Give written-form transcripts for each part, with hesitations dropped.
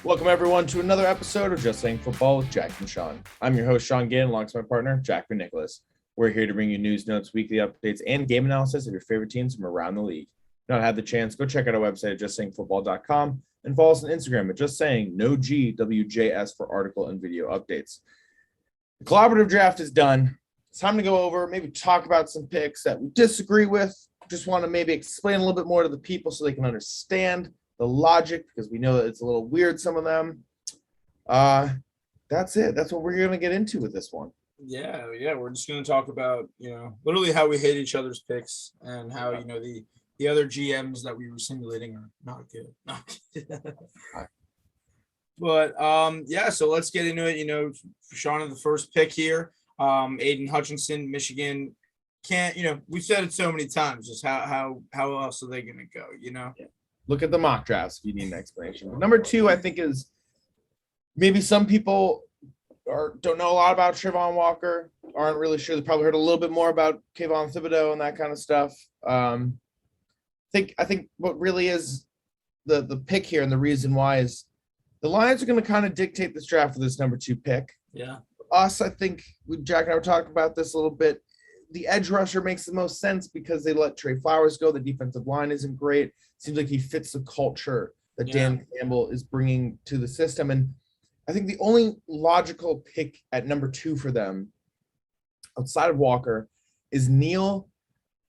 Welcome, everyone, to another episode of Just Saying Football with Jack and Sean. I'm your host, Sean Gann, alongside my partner, Jack and Nicholas. We're here to bring you news, notes, weekly updates, and game analysis of your favorite teams from around the league. If you've not had the chance, go check out our website at justsayingfootball.com and follow us on Instagram at JustSayingNoGWJS for article and video updates. The collaborative draft is done. It's time to go over, maybe talk about some picks that we disagree with. Just want to maybe explain a little bit more to the people so they can understand the logic, because we know that it's a little weird, some of them. That's it. That's what we're going to get into with this one. Yeah. We're just going to talk about, literally how we hate each other's picks and how, the other GMs that we were simulating are not good. But, so let's get into it. For Sean, the first pick here, Aiden Hutchinson, Michigan. We've said it so many times, just how else are they going to go, Yeah. Look at the mock drafts if you need an explanation. Number two, I think, is maybe some people don't know a lot about Trayvon Walker, aren't really sure. They probably heard a little bit more about Cabon, Thibodeaux, and that kind of stuff. I think what really is the pick here and the reason why is the Lions are going to kind of dictate this draft for this number two pick. Yeah. Us, I think, Jack and I were talking about this a little bit. The edge rusher makes the most sense because they let Trey Flowers go. The defensive line isn't great. Seems like he fits the culture that Dan Campbell is bringing to the system. And I think the only logical pick at number two for them, outside of Walker, is Neal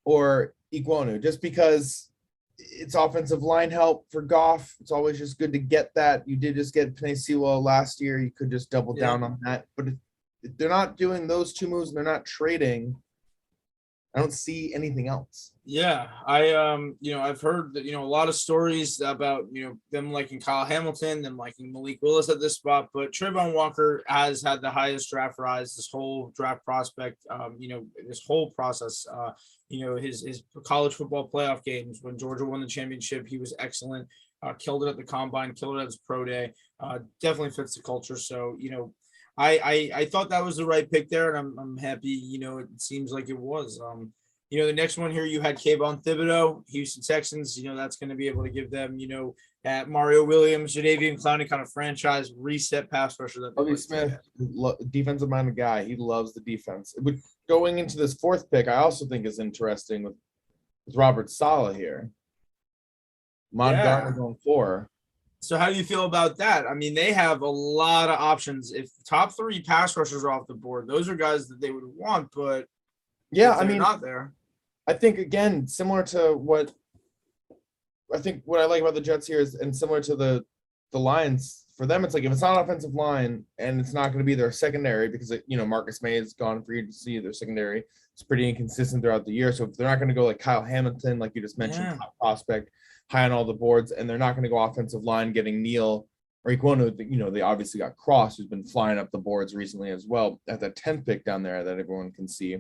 or Ikwonu, just because it's offensive line help for Goff. It's always just good to get that. You did just get Penei Sewell last year. You could just double down on that. But if they're not doing those two moves and they're not trading, I don't see anything else. Yeah, I've heard that, a lot of stories about, them liking Kyle Hamilton, them liking Malik Willis at this spot, but Trayvon Walker has had the highest draft rise, this whole draft prospect, this whole process, his college football playoff games when Georgia won the championship, he was excellent, killed it at the combine, killed it at his pro day, definitely fits the culture. So, I thought that was the right pick there, and I'm happy, it seems like it was. The next one here, you had Cabon Thibodeaux, Houston Texans, that's going to be able to give them, at Mario Williams, Jadeveon Clowney kind of franchise reset pass rusher. Lovie Smith, defensive minded guy. He loves the defense. But going into this fourth pick, I also think is interesting with Robert Saleh here. Montgomery going 4. So how do you feel about that? I mean, they have a lot of options. If top 3 pass rushers are off the board, those are guys that they would want, but not there. I think, again, similar to what I like about the Jets here is, and similar to the Lions, for them, it's like if it's not offensive line and it's not going to be their secondary because, Marcus May has gone free to see their secondary. It's pretty inconsistent throughout the year. So if they're not going to go like Kyle Hamilton, like you just mentioned, top prospect, high on all the boards, and they're not going to go offensive line getting Neal or Ikwonu, they obviously got Cross, who's been flying up the boards recently as well at that 10th pick down there that everyone can see.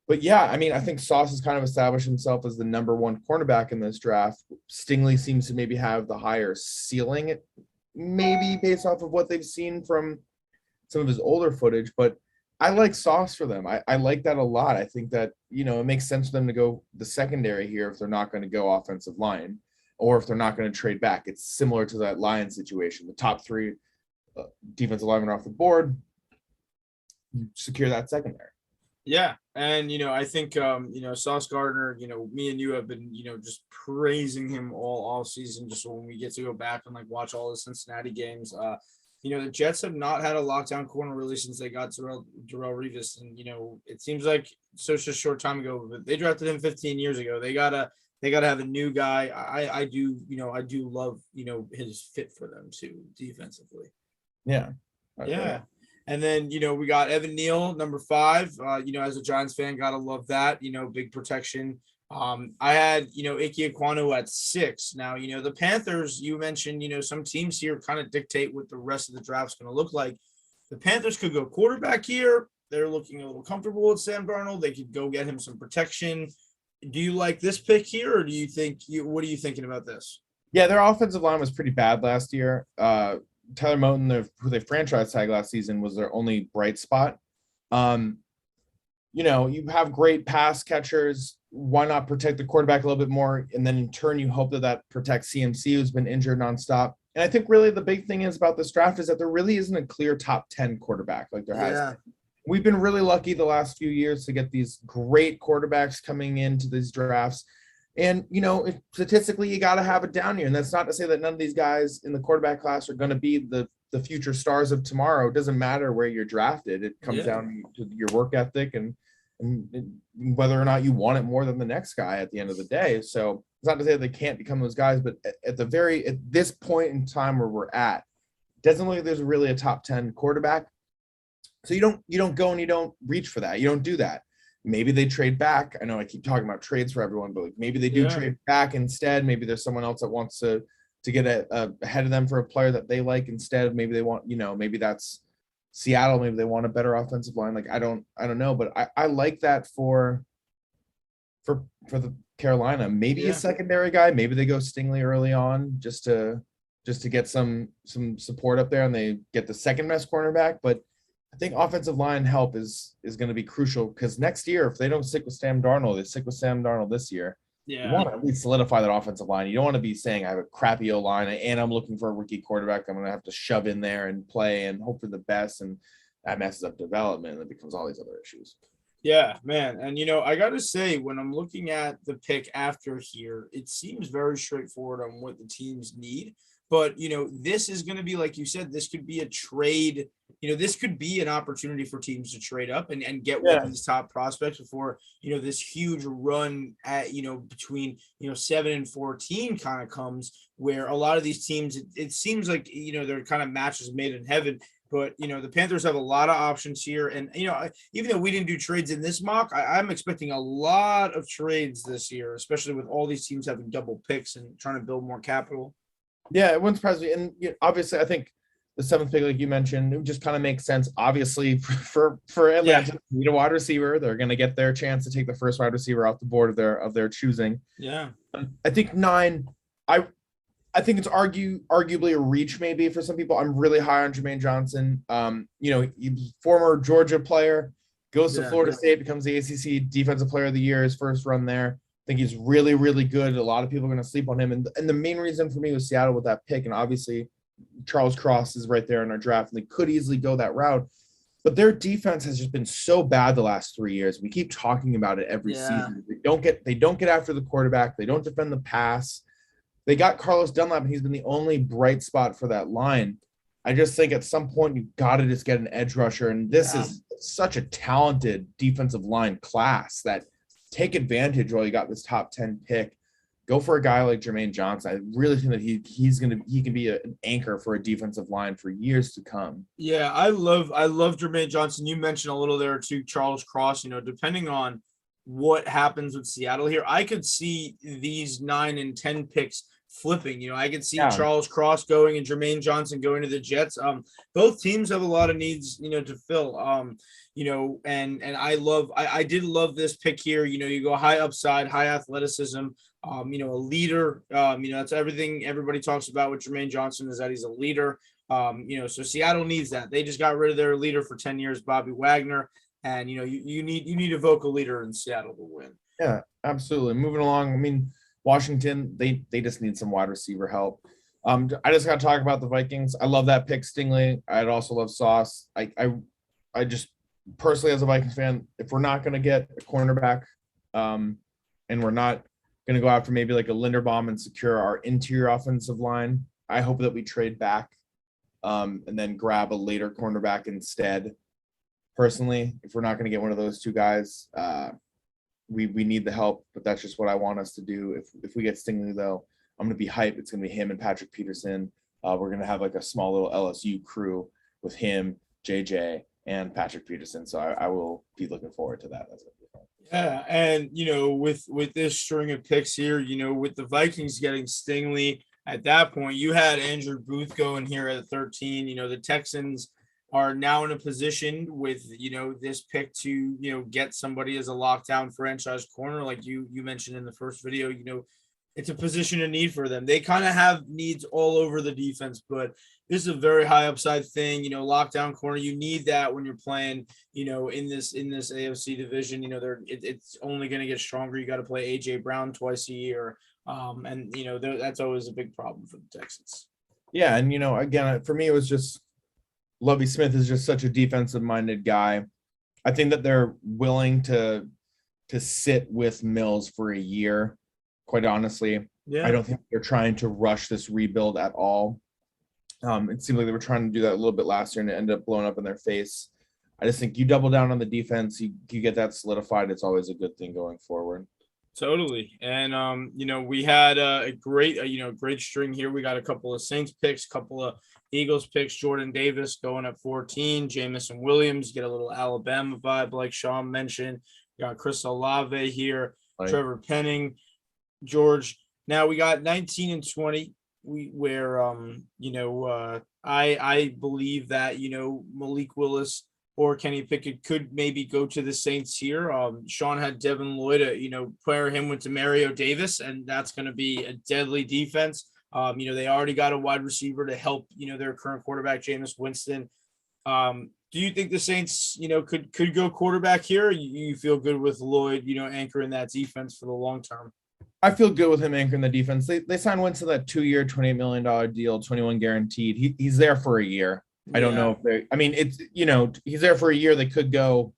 But yeah, I mean, I think Sauce has kind of established himself as the number one cornerback in this draft. Stingley seems to maybe have the higher ceiling, maybe based off of what they've seen from some of his older footage, but I like Sauce for them. I like that a lot. I think that, it makes sense for them to go the secondary here if they're not going to go offensive line, or if they're not going to trade back. It's similar to that Lions situation. The top 3 defensive linemen are off the board. You secure that secondary. Yeah. And, I think, Sauce Gardner, me and you have been, just praising him all season, just when we get to go back and watch all the Cincinnati games. The Jets have not had a lockdown corner really since they got Darrelle Revis. And, it seems like such a short time ago, but they drafted him 15 years ago. They gotta have a new guy. I do love, his fit for them too, defensively. Yeah. Yeah. And then, we got Evan Neal, number 5, as a Giants fan, gotta love that, big protection. I had, Ike Ekwonu at 6. Now, the Panthers, you mentioned, some teams here kind of dictate what the rest of the draft's going to look like. The Panthers could go quarterback here. They're looking a little comfortable with Sam Darnold. They could go get him some protection. Do you like this pick here, or what are you thinking about this? Yeah, their offensive line was pretty bad last year. Tyler Moton, who they franchise tagged last season, was their only bright spot. You have great pass catchers. Why not protect the quarterback a little bit more? And then in turn, you hope that protects CMC, who's been injured nonstop. And I think really the big thing is about this draft is that there really isn't a clear top 10 quarterback like there has been. We've been really lucky the last few years to get these great quarterbacks coming into these drafts. And, statistically, you got to have a down year. And that's not to say that none of these guys in the quarterback class are going to be the future stars of tomorrow. It doesn't matter where you're drafted. It comes down to your work ethic and whether or not you want it more than the next guy at the end of the day. So it's not to say that they can't become those guys, but at this point in time where we're at, it doesn't look like there's really a top 10 quarterback. So you don't go and you don't reach for that. You don't do that. Maybe they trade back. I know I keep talking about trades for everyone, but like maybe they do trade back instead. Maybe there's someone else that wants to get ahead of them for a player that they like instead. Maybe they want, maybe that's Seattle. Maybe they want a better offensive line. Like I don't know, but I like that for the Carolina. Maybe a secondary guy. Maybe they go Stingley early on just to get some support up there, and they get the second best cornerback. But I think offensive line help is going to be crucial because next year, if they don't stick with Sam Darnold, they stick with Sam Darnold this year. You want to at least solidify that offensive line. You don't want to be saying I have a crappy O-line and I'm looking for a rookie quarterback I'm going to have to shove in there and play and hope for the best, and that messes up development and it becomes all these other issues. Yeah, man. And, I got to say, when I'm looking at the pick after here, it seems very straightforward on what the teams need. But, this is going to be, like you said, this could be a trade. This could be an opportunity for teams to trade up and get one of these top prospects before, this huge run at, between, 7 and 14 kind of comes, where a lot of these teams, it seems like, they're kind of matches made in heaven. But, the Panthers have a lot of options here. And, even though we didn't do trades in this mock, I'm expecting a lot of trades this year, especially with all these teams having double picks and trying to build more capital. Yeah, it wouldn't surprise me. And obviously, I think the 7th pick, like you mentioned, it just kind of makes sense. Obviously, for Atlanta, need a wide receiver. They're going to get their chance to take the first wide receiver off the board of their choosing. Yeah. I think 9, I think it's arguably a reach maybe for some people. I'm really high on Jermaine Johnson. Former Georgia player, goes to Florida State, becomes the ACC Defensive Player of the Year, his first run there. I think he's really, really good. A lot of people are going to sleep on him. And the main reason for me was Seattle with that pick. And obviously, Charles Cross is right there in our draft, and they could easily go that route. But their defense has just been so bad the last 3 years. We keep talking about it every season. They don't get after the quarterback. They don't defend the pass. They got Carlos Dunlap, and he's been the only bright spot for that line. I just think at some point you've got to just get an edge rusher. And this is such a talented defensive line class that take advantage while you got this top 10 pick. Go for a guy like Jermaine Johnson. I really think that he can be an anchor for a defensive line for years to come. Yeah, I love Jermaine Johnson. You mentioned a little there too, Charles Cross. Depending on what happens with Seattle here, I could see these 9 and 10 picks flipping. I could see Charles Cross going and Jermaine Johnson going to the Jets. Both teams have a lot of needs, to fill. And I did love this pick here. You go high upside, high athleticism, a leader. That's everything everybody talks about with Jermaine Johnson, is that he's a leader. So Seattle needs that. They just got rid of their leader for 10 years, Bobby Wagner. And, you need a vocal leader in Seattle to win. Yeah, absolutely. Moving along. I mean, Washington, they just need some wide receiver help. I just got to talk about the Vikings. I love that pick, Stingley. I'd also love Sauce. I just personally, as a Vikings fan, if we're not going to get a cornerback, and we're not going to go after maybe like a Linderbaum and secure our interior offensive line, I hope that we trade back, and then grab a later cornerback instead. Personally, if we're not going to get one of those two guys, we need the help, but that's just what I want us to do. If we get Stingley, though, I'm going to be hyped. It's going to be him and Patrick Peterson. We're going to have like a small little LSU crew with him, JJ, and Patrick Peterson. So I will be looking forward to that. That's going to be fun. Yeah, and with this string of picks here, with the Vikings getting Stingley, at that point you had Andrew Booth going here at 13. The Texans are now in a position with, this pick to, get somebody as a lockdown franchise corner. Like you mentioned in the first video, it's a position of need for them. They kind of have needs all over the defense, but this is a very high upside thing, lockdown corner. You need that when you're playing, in this AFC division, it's only going to get stronger. You got to play AJ Brown twice a year. And that's always a big problem for the Texans. Yeah, and again, for me, it was just Lovie Smith is just such a defensive-minded guy. I think that they're willing to sit with Mills for a year. Quite honestly, I Yeah, don't think they're trying to rush this rebuild at all. It seemed like they were trying to do that a little bit last year, and it ended up blowing up in their face. I just think you double down on the defense, you get that solidified. It's always a good thing going forward. totally. And we had a great great string here. We got a couple of Saints picks, couple of Eagles picks. Jordan Davis going at 14. Jamison Williams, get a little Alabama vibe, like Sean mentioned. We got Chris Olave here, Like, Trevor Penning, George. Now we got 19 and 20. I believe that Malik Willis or Kenny Pickett could maybe go to the Saints here. Sean had Devin Lloyd, pair him with Demario Davis, and that's going to be a deadly defense. They already got a wide receiver to help their current quarterback Jameis Winston. Do you think the Saints could go quarterback here? You feel good with Lloyd anchoring that defense for the long term? I feel good with him anchoring the defense. They signed Wentz to that 2-year, $28 million deal, 21 guaranteed. He's there for a year. I don't know if he's there for a year. They could go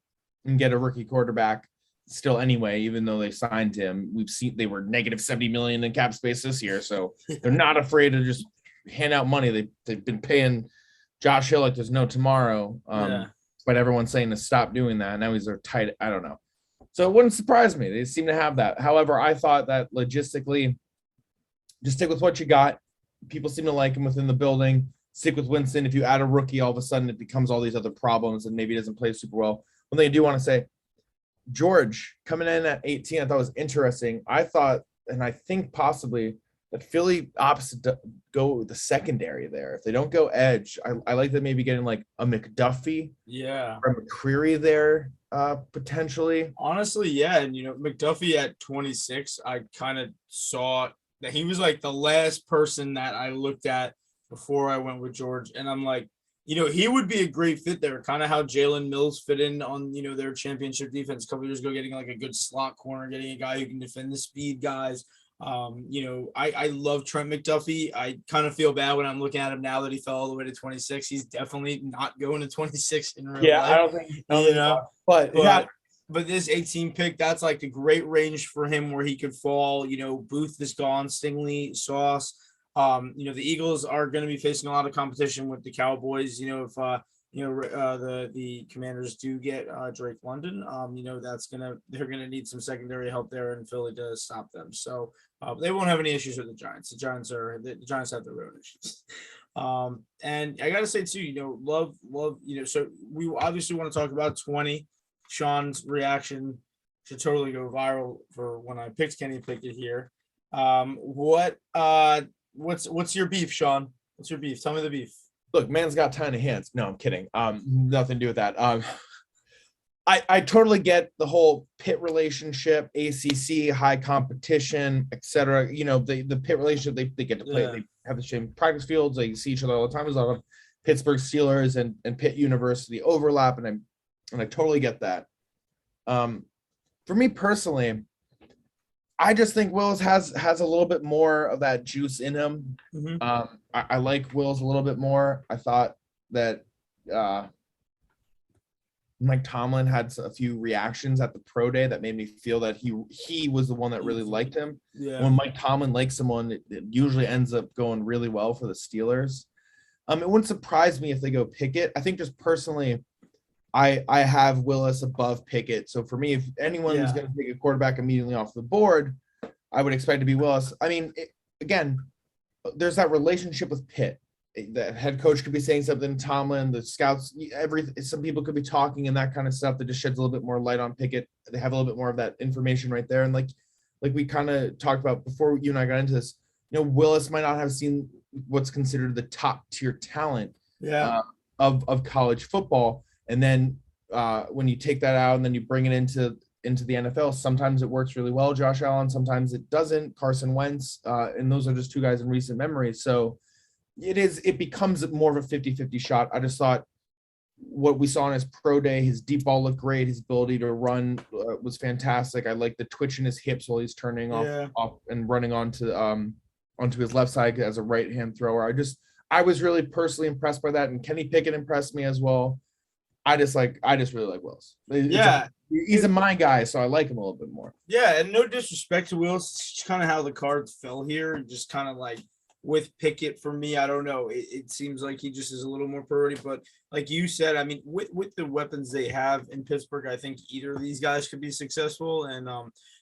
and get a rookie quarterback still anyway, even though they signed him. We've seen they were negative 70 million in cap space this year. So they're not afraid to just hand out money. They've been paying Josh Hill like there's no tomorrow. But everyone's saying to stop doing that. Now he's their tight. I don't know. So it wouldn't surprise me. They seem to have that. However, I thought that logistically, just stick with what you got. People seem to like him within the building. Stick with Winston. If you add a rookie, all of a sudden it becomes all these other problems and maybe he doesn't play super well. One thing I do want to say, George coming in at 18, I thought was interesting. I thought, and I think possibly that Philly opts to go the secondary there. If they don't go edge, I like that maybe getting like a McDuffie or a McCreary there potentially. Honestly, yeah. And McDuffie at 26, I kind of saw that he was like the last person that I looked at before I went with George. And I'm like, he would be a great fit there, kind of how Jalen Mills fit in on, their championship defense a couple years ago, getting like a good slot corner, getting a guy who can defend the speed guys. I love Trent McDuffie. I kind of feel bad when I'm looking at him now that he fell all the way to 26. He's definitely not going to 26 in real life. I don't think, but this 18 pick, that's like a great range for him where he could fall. Booth is gone, Stingley, Sauce. The Eagles are going to be facing a lot of competition with the Cowboys. If the Commanders do get Drake London, they're gonna need some secondary help there in Philly to stop them. So they won't have any issues with the Giants. The Giants have their own issues. And I gotta say too, love. So we obviously want to talk about 20. Sean's reaction should totally go viral for when I picked Kenny Pickett here. What's your beef, Sean? What's your beef? Tell me the beef. Look, man's got tiny hands. No, I'm kidding. Nothing to do with that. I totally get the whole Pitt relationship, ACC, high competition, etc. The Pitt relationship, they get to play. Yeah. They have the same practice fields. They see each other all the time. There's a lot of Pittsburgh Steelers and Pitt University overlap, and I totally get that. For me personally, I just think Wills has a little bit more of that juice in him. Mm-hmm. I like Wills a little bit more. I thought that Mike Tomlin had a few reactions at the pro day that made me feel that he was the one that really liked him. Yeah. When Mike Tomlin likes someone, it usually ends up going really well for the Steelers. It wouldn't surprise me if they go Pickett. I think just personally, I have Willis above Pickett. So for me, if anyone is going to take a quarterback immediately off the board, I would expect to be Willis. I mean, again, there's that relationship with Pitt. The head coach could be saying something, Tomlin, the scouts, some people could be talking and that kind of stuff that just sheds a little bit more light on Pickett. They have a little bit more of that information right there. And like we kind of talked about before you and I got into this, Willis might not have seen what's considered the top tier talent of college football. And then when you take that out and then you bring it into the NFL, sometimes it works really well, Josh Allen, sometimes it doesn't, Carson Wentz, and those are just two guys in recent memory. So it becomes more of a 50-50 shot. I just thought what we saw on his pro day, his deep ball looked great. His ability to run was fantastic. I like the twitch in his hips while he's turning off and running onto his left side as a right-hand thrower. I was really personally impressed by that, and Kenny Pickett impressed me as well. I just really like Willis. Yeah. He's a my guy, so I like him a little bit more. Yeah, and no disrespect to Willis, it's kind of how the cards fell here. Just kind of like with Pickett for me, I don't know. It seems like he just is a little more priority. But like you said, I mean, with the weapons they have in Pittsburgh, I think either of these guys could be successful. And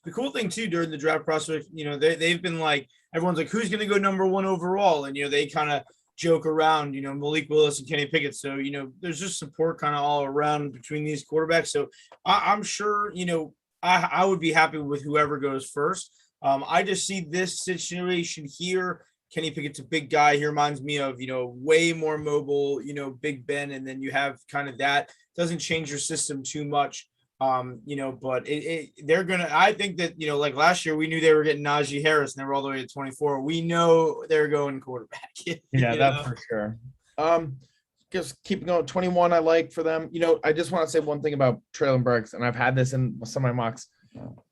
the cool thing too during the draft process, they've been like everyone's like, who's going to go number 1 overall, and they kind of joke around, Malik Willis and Kenny Pickett. So, there's just support kind of all around between these quarterbacks. So I'm sure, I would be happy with whoever goes first. I just see this situation here. Kenny Pickett's a big guy. He reminds me of, way more mobile, Big Ben. And then you have kind of that. Doesn't change your system too much. But they're going to, I think that, like last year, we knew they were getting Najee Harris and they were all the way to 24. We know they're going quarterback. Yeah, that's for sure. Just keeping going, 21 I like for them. I just want to say one thing about Treylon Burks, and I've had this in some of my mocks.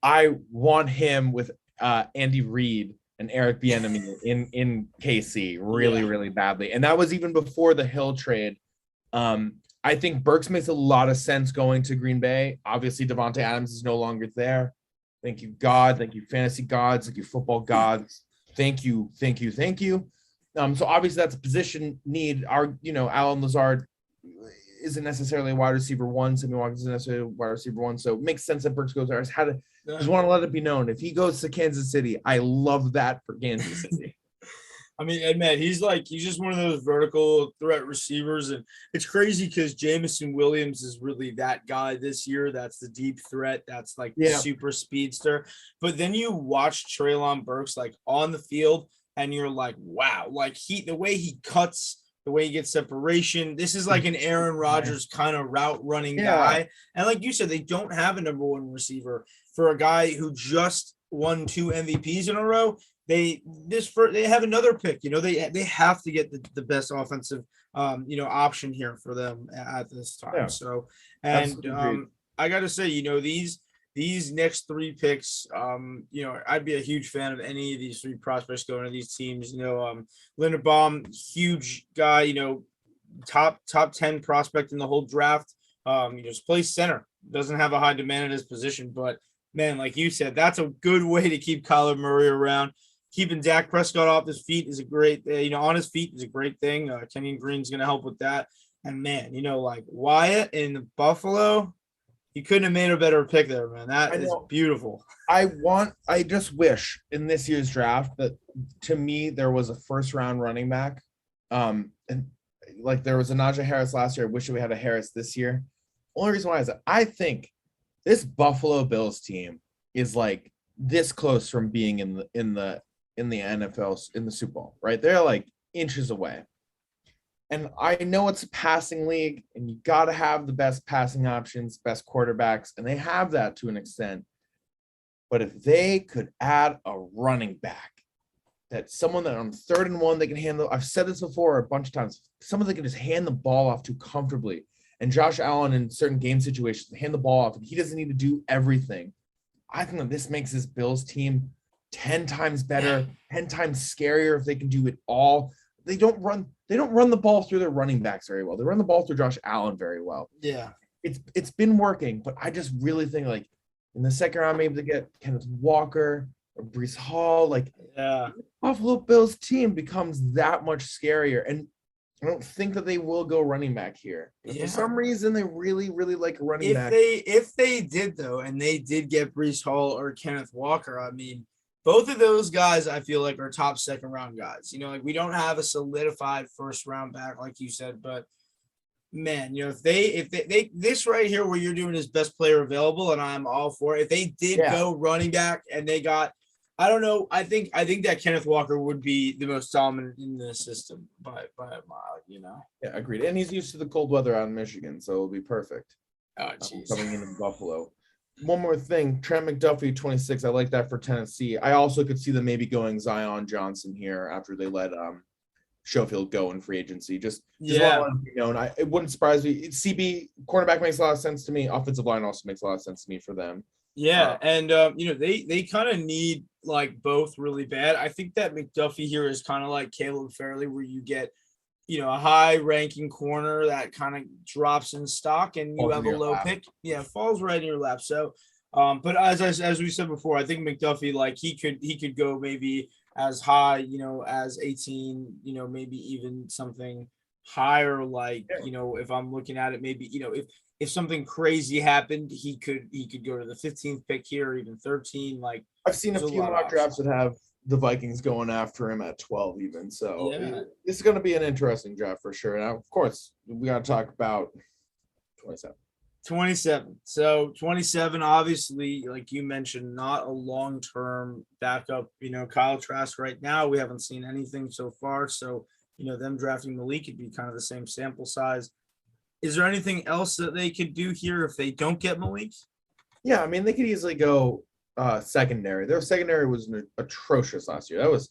I want him with Andy Reid and Eric Bieniemy in KC really badly. And that was even before the Hill trade. I think Burks makes a lot of sense going to Green Bay. Obviously, Devontae Adams is no longer there. Thank you, God. Thank you, fantasy gods. Thank you, football gods. Thank you. So obviously that's a position need. Our, Alan Lazard isn't necessarily a wide receiver 1. Sammy Watkins isn't necessarily a wide receiver 1. So it makes sense that Burks goes there. I just want to let it be known. If he goes to Kansas City, I love that for Kansas City. I mean, and man, he's just one of those vertical threat receivers. And it's crazy because Jamison Williams is really that guy this year. That's the deep threat. That's like the super speedster. But then you watch Treylon Burks like on the field and you're like, wow, like the way he cuts, the way he gets separation. This is like an Aaron Rodgers kind of route running guy. And like you said, they don't have a number 1 receiver for a guy who just won 2 MVPs in a row. They have another pick. They have to get the best offensive option here for them at this time. Yeah, so, and I got to say, these next 3 picks, I'd be a huge fan of any of these 3 prospects going to these teams. Linderbaum, huge guy, top 10 prospect in the whole draft. Just plays center, doesn't have a high demand at his position, but man, like you said, that's a good way to keep Kyler Murray around. Keeping Dak Prescott off his feet is a great, on his feet is a great thing. Kenyon Green's going to help with that. And man, like Wyatt in Buffalo, you couldn't have made a better pick there, man. That is beautiful. I just wish in this year's draft that to me there was a first round running back. And like there was a Najee Harris last year. I wish we had a Harris this year. Only reason why is that I think this Buffalo Bills team is like this close from being in the NFL in the Super Bowl, right? They're like inches away. And I know it's a passing league and you got to have the best passing options, best quarterbacks, and they have that to an extent. But if they could add a running back, that someone that on 3rd and 1 they can handle, I've said this before a bunch of times, someone that can just hand the ball off to comfortably. And Josh Allen in certain game situations, hand the ball off and he doesn't need to do everything. I think that this makes this Bills team 10 times better, 10 times scarier if they can do it all. They don't run the ball through their running backs very well. They run the ball through Josh Allen very well. Yeah. It's been working, but I just really think like in the second round, maybe to get Kenneth Walker or Breece Hall, like Buffalo Bills team becomes that much scarier. And I don't think that they will go running back here. For some reason, they really, really like a running back. If they did though, and they did get Breece Hall or Kenneth Walker, I mean, both of those guys, I feel like are top 2nd round guys. Like we don't have a solidified 1st round back, like you said, but man, if they this right here, where you're doing is best player available, and I'm all for it. If they did go running back and they got, I don't know, I think that Kenneth Walker would be the most dominant in the system by a mile, Yeah, agreed. And he's used to the cold weather out in Michigan, so it'll be perfect. Oh, geez. Coming into Buffalo. One more thing, Trent McDuffie, 26. I like that for Tennessee. I also could see them maybe going Zion Johnson here after they let Schofield go in free agency. Just want to let it be known. It wouldn't surprise me. CB cornerback makes a lot of sense to me. Offensive line also makes a lot of sense to me for them. Yeah, and they kind of need like both really bad. I think that McDuffie here is kind of like Caleb Fairley, where you get a high ranking corner that kind of drops in stock and you Falls have in a your low lap. pick. Yeah, falls right in your lap. So, but as we said before, I think McDuffie, like he could go maybe as high, as 18, maybe even something higher. Like, if I'm looking at it, maybe, if something crazy happened, he could go to the 15th pick here, or even 13. Like, I've seen a there's few lot of mock drafts options. that have the Vikings going after him at 12 even. So Yeah. this is going to be an interesting draft for sure. Now, of course, we got to talk about 27. 27. So 27, obviously, like you mentioned, not a long-term backup. Kyle Trask right now, we haven't seen anything so far. So, them drafting Malik could be kind of the same sample size. Is there anything else that they could do here if they don't get Malik? Yeah, I mean, they could easily go secondary. Their secondary was atrocious last year. That was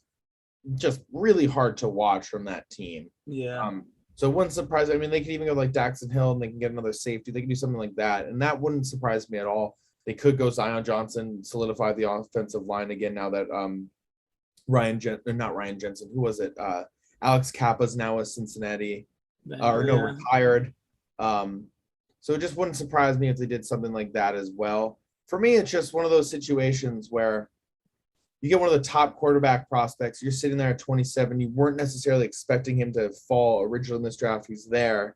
just really hard to watch from that team. Yeah. So it wouldn't surprise me. I mean, they could even go like Daxton Hill and they can get another safety. They can do something like that. And that wouldn't surprise me at all. They could go Zion Johnson, solidify the offensive line again now that not Ryan Jensen. Who was it? Alex Kappa's now with Cincinnati. Retired. So it just wouldn't surprise me if they did something like that as well. For me, it's just one of those situations where you get one of the top quarterback prospects. You're sitting there at 27. You weren't necessarily expecting him to fall originally in this draft. He's there.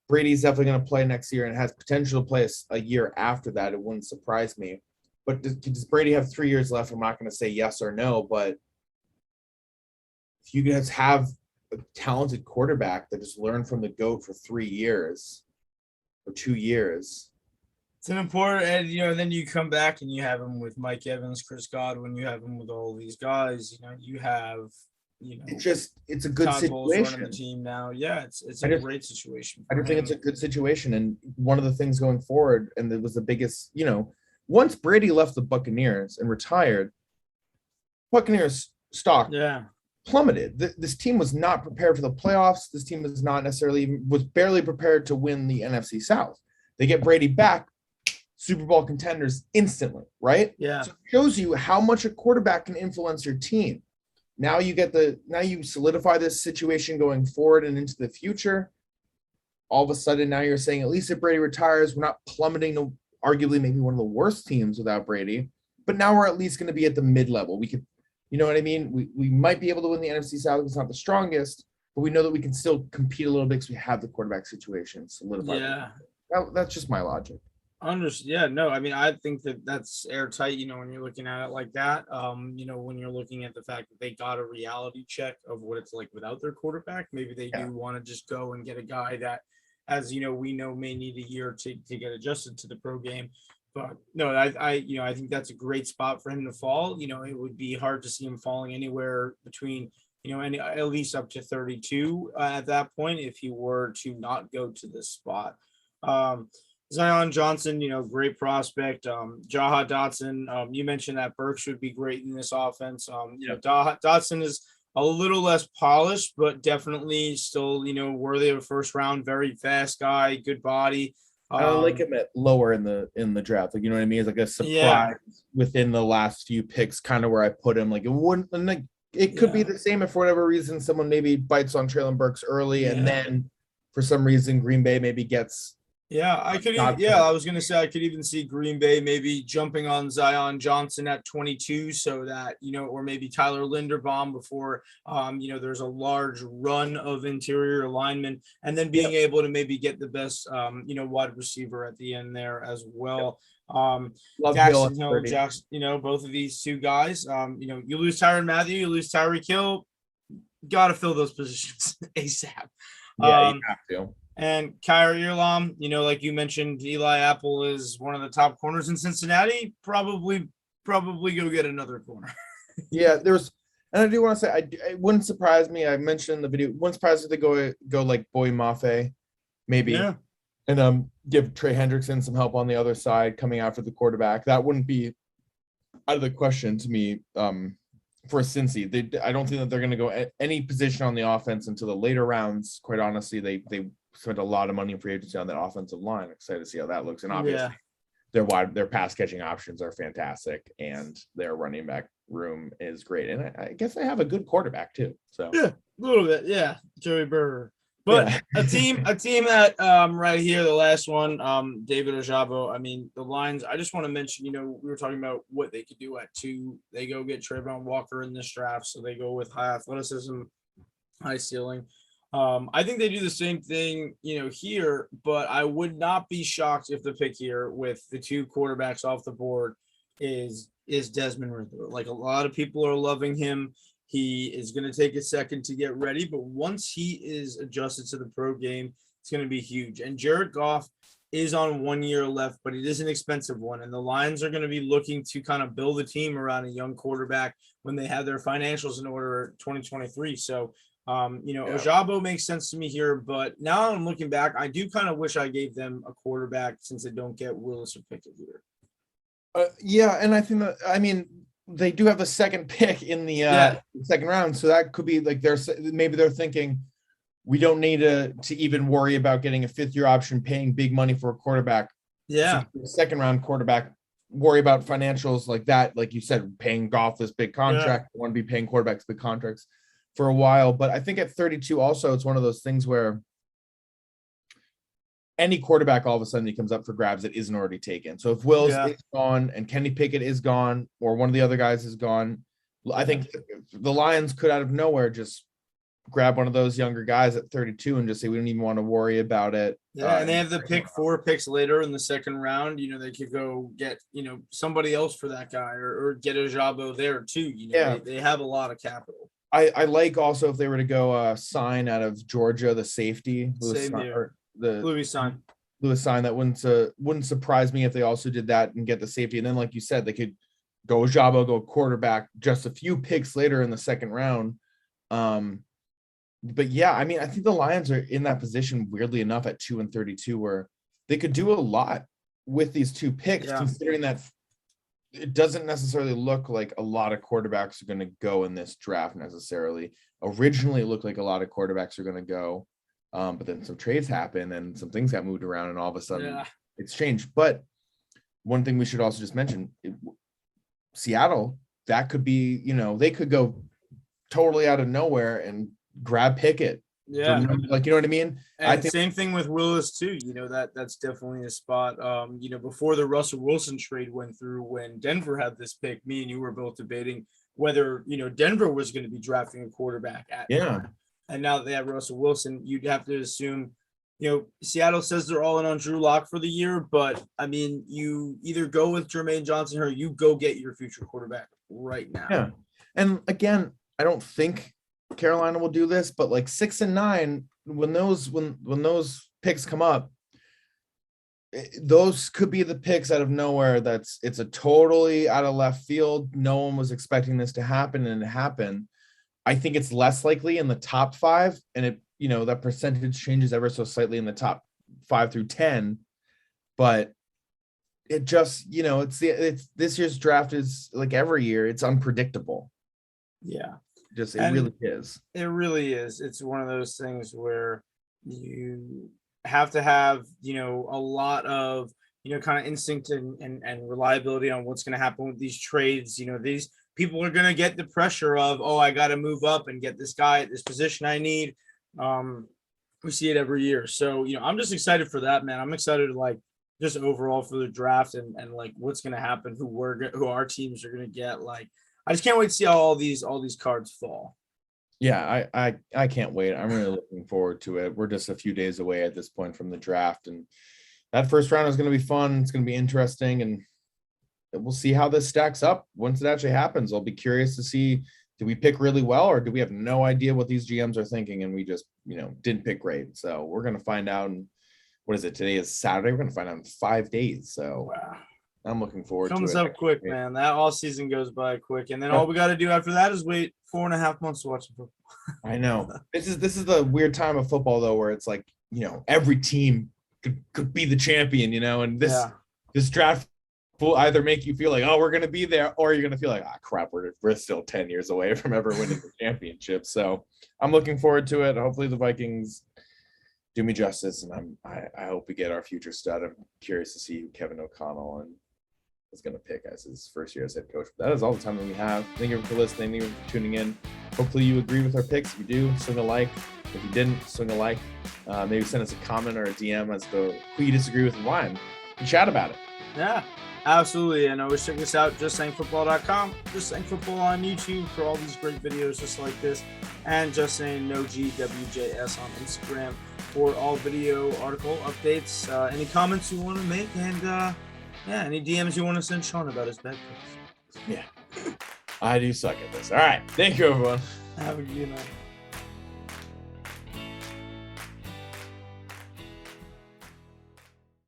Brady's definitely going to play next year and has potential to play a year after that. It wouldn't surprise me. But does Brady have 3 years left? I'm not going to say yes or no, but if you guys have a talented quarterback that just learned from the GOAT for 3 years or 2 years. It's an important, and then you come back and you have him with Mike Evans, Chris Godwin, you have him with all these guys, you have, it's a good Todd Bowles situation. running the team now. Yeah, it's a great situation. I just think it's a good situation. And one of the things going forward, and it was the biggest, once Brady left the Buccaneers and retired, Buccaneers stock plummeted. This team was not prepared for the playoffs. This team was barely prepared to win the NFC South. They get Brady back, Super Bowl contenders instantly, right? Yeah. So it shows you how much a quarterback can influence your team. Now you solidify this situation going forward and into the future. All of a sudden, now you're saying, at least if Brady retires, we're not plummeting to arguably maybe one of the worst teams without Brady, but now we're at least going to be at the mid-level. We could, you know what I mean? We might be able to win the NFC South. It's not the strongest, but we know that we can still compete a little bit because we have the quarterback situation solidified. Yeah. That's just my logic. Yeah, no, I mean, I think that's airtight, when you're looking at it like that. When you're looking at the fact that they got a reality check of what it's like without their quarterback, maybe they do want to just go and get a guy that, as we know, may need a year to get adjusted to the pro game. But no, I think that's a great spot for him to fall. It would be hard to see him falling anywhere between, at least up to 32 at that point if he were to not go to this spot. Zion Johnson, great prospect. Jaha Dotson, you mentioned that Burks would be great in this offense. Dotson is a little less polished, but definitely still, worthy of a first round. Very fast guy, good body. I like him at lower in the draft. Like, you know what I mean? It's like a surprise within the last few picks, kind of where I put him. Like, it wouldn't. Like, it could be the same if for whatever reason someone maybe bites on Traylon Burks early, and then for some reason Green Bay maybe gets. I was going to say I could even see Green Bay maybe jumping on Zion Johnson at 22 so that, or maybe Tyler Linderbaum before, there's a large run of interior linemen, and then being able to maybe get the best, wide receiver at the end there as well. Daxton Hill, Jackson, both of these two guys, you lose Tyrann Mathieu, you lose Tyreek Hill, got to fill those positions ASAP. Yeah, you have to. And Kyrie Elam, like you mentioned, Eli Apple is one of the top corners in Cincinnati. Probably go get another corner. And I do want to say, it wouldn't surprise me. I mentioned in the video, wouldn't surprise if they go like Boy Mafe, maybe, and give Trey Hendrickson some help on the other side coming after the quarterback. That wouldn't be out of the question to me. For Cincy, I don't think that they're going to go at any position on the offense until the later rounds. Quite honestly, they spent a lot of money in free agency on that offensive line. Excited to see how that looks. And obviously, their pass catching options are fantastic, and their running back room is great. And I guess they have a good quarterback too. So little bit, yeah, Joey Burger. But Yeah. a team that right here, the last one, David Ojabo. I mean, the Lions. I just want to mention, we were talking about what they could do at 2. They go get Trayvon Walker in this draft, so they go with high athleticism, high ceiling. I think they do the same thing, here, but I would not be shocked if the pick here with the 2 quarterbacks off the board is Desmond Ridder. Like, a lot of people are loving him. He is going to take a second to get ready, but once he is adjusted to the pro game, it's going to be huge. And Jared Goff is on 1 year left, but it is an expensive one. And the Lions are going to be looking to kind of build a team around a young quarterback when they have their financials in order 2023. So, Ojabo makes sense to me here, but now I'm looking back, I do kind of wish I gave them a quarterback since they don't get Willis or Pickett here. Yeah, and I think that, I mean, they do have the second pick in the second round, so that could be like maybe they're thinking we don't need to even worry about getting a 5th-year option, paying big money for a quarterback. Yeah, so second round quarterback, worry about financials like that, like you said, paying Goff this big contract. Want to be paying quarterbacks big contracts for a while, but I think at 32 also it's one of those things where any quarterback all of a sudden he comes up for grabs that isn't already taken. So if Wills is gone and Kenny Pickett is gone or one of the other guys is gone, I think the Lions could out of nowhere just grab one of those younger guys at 32 and just say we don't even want to worry about it. Yeah, and they have the pick 4 picks later in the second round. They could go get somebody else for that guy or get a Ojabo there too. They have a lot of capital. I like also if they were to go sign out of Georgia, the safety Louis Sign. That wouldn't surprise me if they also did that and get the safety. And then, like you said, they could go Ojabo, go quarterback just a few picks later in the second round. But yeah, I mean, I think the Lions are in that position weirdly enough at 2 and 32 where they could do a lot with these 2 picks, considering that it doesn't necessarily look like a lot of quarterbacks are going to go in this draft necessarily. Originally, it looked like a lot of quarterbacks are going to go. But then some trades happened and some things got moved around and all of a sudden it's changed. But one thing we should also just mention, Seattle, that could be, they could go totally out of nowhere and grab Pickett. Yeah. Like, you know what I mean? And I think same thing with Willis too. That's definitely a spot. Before the Russell Wilson trade went through, when Denver had this pick, me and you were both debating whether, Denver was going to be drafting a quarterback at time. And now that they have Russell Wilson, you'd have to assume, Seattle says they're all in on Drew Lock for the year, but I mean, you either go with Jermaine Johnson or you go get your future quarterback right now. Yeah. And again, I don't think Carolina will do this, but like 6 and 9, when those picks come up, those could be the picks out of nowhere. It's a totally out of left field. No one was expecting this to happen, and it happened. I think it's less likely in the top 5, and it, that percentage changes ever so slightly in the top 5 through 10, but it just, it's this year's draft is like every year, it's unpredictable. Yeah. It really is. It really is. It's one of those things where you have to have, a lot of, kind of instinct and reliability on what's going to happen with these trades. These people are going to get the pressure of, I got to move up and get this guy at this position I need. We see it every year. So, I'm just excited for that, man. I'm excited just overall for the draft and like what's going to happen, who our teams are going to get. I just can't wait to see how all these cards fall. Yeah, I can't wait. I'm really looking forward to it. We're just a few days away at this point from the draft, and that first round is going to be fun. It's going to be interesting, and we'll see how this stacks up once it actually happens. I'll be curious to see, do we pick really well, or do we have no idea what these GMs are thinking and we just, didn't pick great? So we're going to find out. And what is it? Today is Saturday. We're going to find out in 5 days. So wow. I'm looking forward to it. Comes up quick, man. That all season goes by quick. And then all we got to do after that is wait 4.5 months to watch football. I know. This is the weird time of football, though, where it's like, every team could be the champion, and this draft will either make you feel like, we're going to be there, or you're going to feel like, crap, we're still 10 years away from ever winning the championship. So I'm looking forward to it. Hopefully the Vikings do me justice, and I hope we get our future stud. I'm curious to see who Kevin O'Connell is going to pick as his first year as head coach. That is all the time that we have. Thank you for listening. Thank you for tuning in. Hopefully you agree with our picks. If you do, swing a like. If you didn't, swing a like. Maybe send us a comment or a DM as to who you disagree with and why, and chat about it. Yeah, absolutely. And always check us out, justsayingfootball.com, Just Saying Football on YouTube for all these great videos just like this, and Just Saying No GWJS on Instagram for all video article updates. Any comments you want to make, and any DMs you want to send Sean about his bad picks. Yeah, I do suck at this. All right, thank you, everyone. Have a good night.